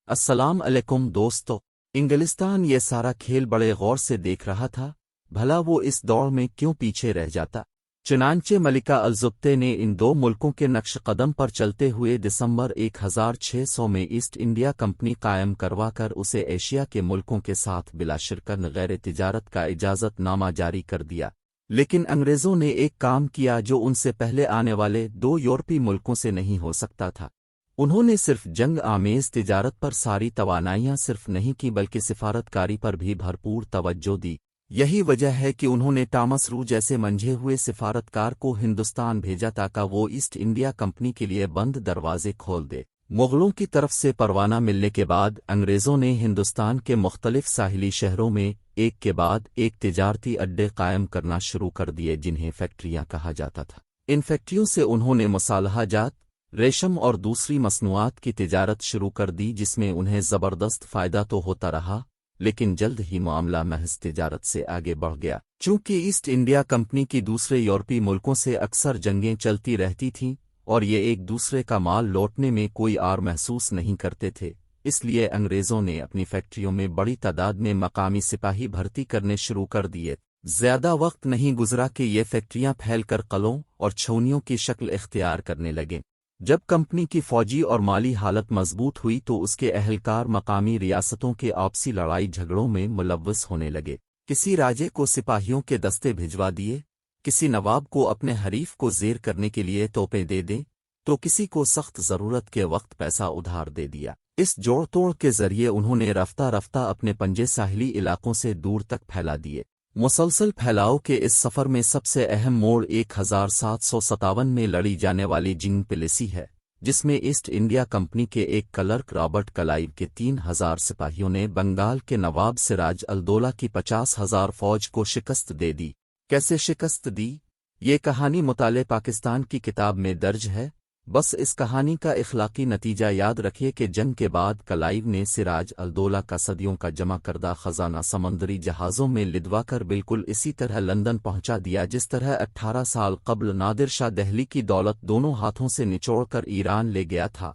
अस्सलाम अलैकुम दोस्तों। इंग्लिस्तान ये सारा खेल बड़े गौर से देख रहा था, भला वो इस दौड़ में क्यों पीछे रह जाता। चुनांचे मलिका अलजुब्ते ने इन दो मुल्कों के नक्श कदम पर चलते हुए दिसंबर 1600 में ईस्ट इंडिया कंपनी कायम करवाकर उसे एशिया के मुल्कों के साथ बिलाशिरकन गैर तिजारत का इजाज़त नामा जारी कर दिया। लेकिन अंग्रेज़ों ने एक काम किया जो उनसे पहले आने वाले दो यूरोपीय मुल्कों से नहीं हो सकता था। उन्होंने सिर्फ जंग आमेज तिजारत पर सारी तवानाइयां सिर्फ नहीं की बल्कि सिफारतकारी पर भी भरपूर तवज्जो दी। यही वजह है कि उन्होंने टॉमस रू जैसे मंझे हुए सिफारतकार को हिंदुस्तान भेजा ताकि वो ईस्ट इंडिया कंपनी के लिए बंद दरवाजे खोल दे। मुगलों की तरफ से परवाना मिलने के बाद अंग्रेज़ों ने हिंदुस्तान के मुख्तलिफ साहिली शहरों में एक के बाद एक तिजारती अड्डे कायम करना शुरू कर दिए जिन्हें फैक्ट्रियां कहा जाता था। इन फैक्ट्रियों से उन्होंने मसालहा जात, रेशम और दूसरी मसनूआत की तिजारत शुरू कर दी जिसमें उन्हें ज़बरदस्त फ़ायदा तो होता रहा, लेकिन जल्द ही मामला महज तिजारत से आगे बढ़ गया। चूंकि ईस्ट इंडिया कंपनी की दूसरे यूरोपीय मुल्कों से अक्सर जंगें चलती रहती थीं और ये एक दूसरे का माल लौटने में कोई आर महसूस नहीं करते थे, इसलिए अंग्रेज़ों ने अपनी फैक्ट्रियों में बड़ी तादाद में मकामी सिपाही भर्ती करने शुरू कर दिए। ज़्यादा वक्त नहीं गुजरा कि ये फैक्ट्रियां फैलकर कलों और छौनियों की शक्ल इख्तियार करने लगे। जब कंपनी की फौजी और माली हालत मजबूत हुई तो उसके अहलकार मकामी रियासतों के आपसी लड़ाई झगड़ों में मुलव्वस होने लगे। किसी राजे को सिपाहियों के दस्ते भिजवा दिए, किसी नवाब को अपने हरीफ को ज़ेर करने के लिए तोपें दे दें, तो किसी को सख्त ज़रूरत के वक्त पैसा उधार दे दिया। इस जोड़ तोड़ के जरिए उन्होंने रफ्ता रफ्ता अपने पंजे साहिली इलाकों से दूर तक फैला दिए। मुसलसल फैलाव के इस सफ़र में सबसे अहम मोड़ 1757 में लड़ी जाने वाली जिंग पिलिसी है, जिसमें ईस्ट इंडिया कंपनी के एक क्लर्क रॉबर्ट क्लाइव के 3000 सिपाहियों ने बंगाल के नवाब सिराज अल-दौला की 50,000 फौज को शिकस्त दे दी। कैसे शिकस्त दी, ये कहानी मुताले पाकिस्तान की किताब में दर्ज है। बस इस कहानी का इखलाकी नतीजा याद रखिए कि जंग के बाद क्लाइव ने सिराज अल-दौला का सदियों का जमा करदा खजाना समंदरी जहाज़ों में लिदवाकर बिल्कुल इसी तरह लंदन पहुंचा दिया जिस तरह 18 साल कबल नादिर शाह दिल्ली की दौलत दोनों हाथों से निचोड़कर ईरान ले गया था।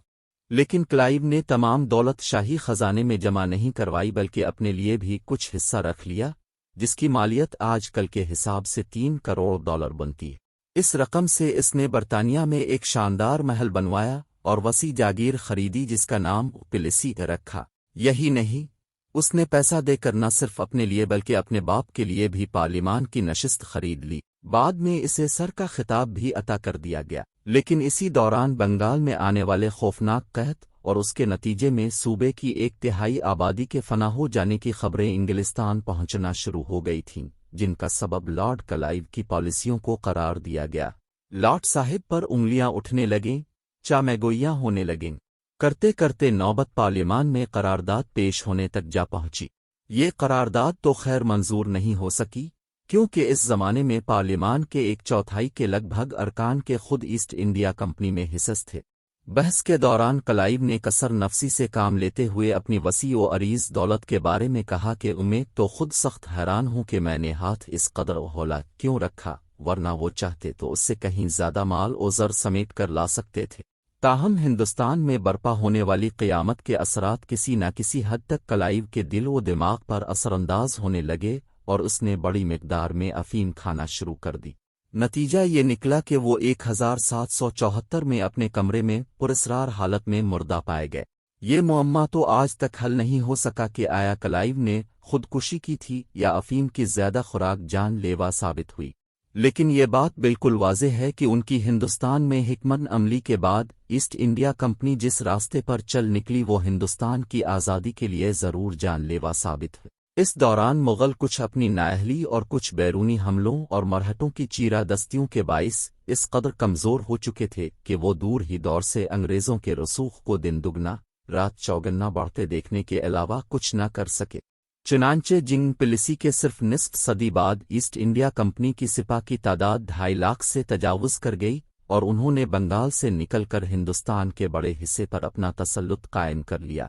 लेकिन क्लाइव ने तमाम दौलत शाही खजाने में जमा नहीं करवाई बल्कि अपने लिए भी कुछ हिस्सा रख लिया, जिसकी मालियत आज कल के हिसाब से 3 करोड़ डॉलर बनती है। इस रकम से इसने बरतानिया में एक शानदार महल बनवाया और वसी जागीर खरीदी जिसका नाम पिलिसी रखा। यही नहीं, उसने पैसा देकर न सिर्फ अपने लिए बल्कि अपने बाप के लिए भी पार्लिमान की नशिस्त खरीद ली। बाद में इसे सर का खिताब भी अता कर दिया गया। लेकिन इसी दौरान बंगाल में आने वाले खौफनाक कहत और उसके नतीजे में सूबे की 1/3 आबादी के फना हो जाने की खबरें इंग्लिस्तान पहुंचना शुरू हो गई थीं, जिनका सबब लॉर्ड क्लाइव की पॉलिसियों को करार दिया गया। लॉर्ड साहिब पर उंगलियां उठने लगीं, चामेगोइयां होने लगीं। करते करते नौबत पार्लियामान में करारदाद पेश होने तक जा पहुंची। ये करारदाद तो खैर मंजूर नहीं हो सकी, क्योंकि इस जमाने में पार्लियामान के 1/4 के लगभग अरकान के खुद ईस्ट इंडिया कंपनी में हिस्स थे। बहस के दौरान क्लाइव ने कसर नफसी से काम लेते हुए अपनी वसी व अरीज दौलत के बारे में कहा कि मैं तो खुद सख्त हैरान हूं कि मैंने हाथ इस कदर हौला क्यों रखा, वरना वो चाहते तो उससे कहीं ज्यादा माल और ज़र समेट कर ला सकते थे। ताहम हिंदुस्तान में बर्पा होने वाली क़यामत के असरात किसी न किसी हद तक क्लाइव के दिल व दिमाग पर असरअंदाज होने लगे और उसने बड़ी मिकदार में अफीम खाना शुरू कर दी। नतीजा ये निकला कि वो 1774 में अपने कमरे में पुरस्रार हालत में मुर्दा पाए गए। ये मुअम्मा तो आज तक हल नहीं हो सका कि आया क्लाइव ने खुदकुशी की थी या अफीम की ज्यादा खुराक जानलेवा साबित हुई। लेकिन ये बात बिल्कुल वाज़ेह है कि उनकी हिंदुस्तान में हिकमत अमली के बाद ईस्ट इंडिया कंपनी जिस रास्ते पर चल निकली वो हिंदुस्तान की आज़ादी के लिए ज़रूर जानलेवा साबित हुई। इस दौरान मुग़ल कुछ अपनी नाअहली और कुछ बैरूनी हमलों और मरहटों की चीरा दस्तियों के बाइस इस कदर कमज़ोर हो चुके थे कि वो दूर ही दौर से अंग्रेज़ों के रसूख को दिन दुगना रात चौगुना बढ़ते देखने के अलावा कुछ न कर सके। चुनांचे जिंग पिलिसी के सिर्फ निस्फ सदी बाद ईस्ट इंडिया कंपनी की सिपा की तादाद 2.5 लाख से तजावुज़ कर गई और उन्होंने बंगाल से निकलकर हिंदुस्तान के बड़े हिस्से पर अपना तसल्लुत कायम कर लिया।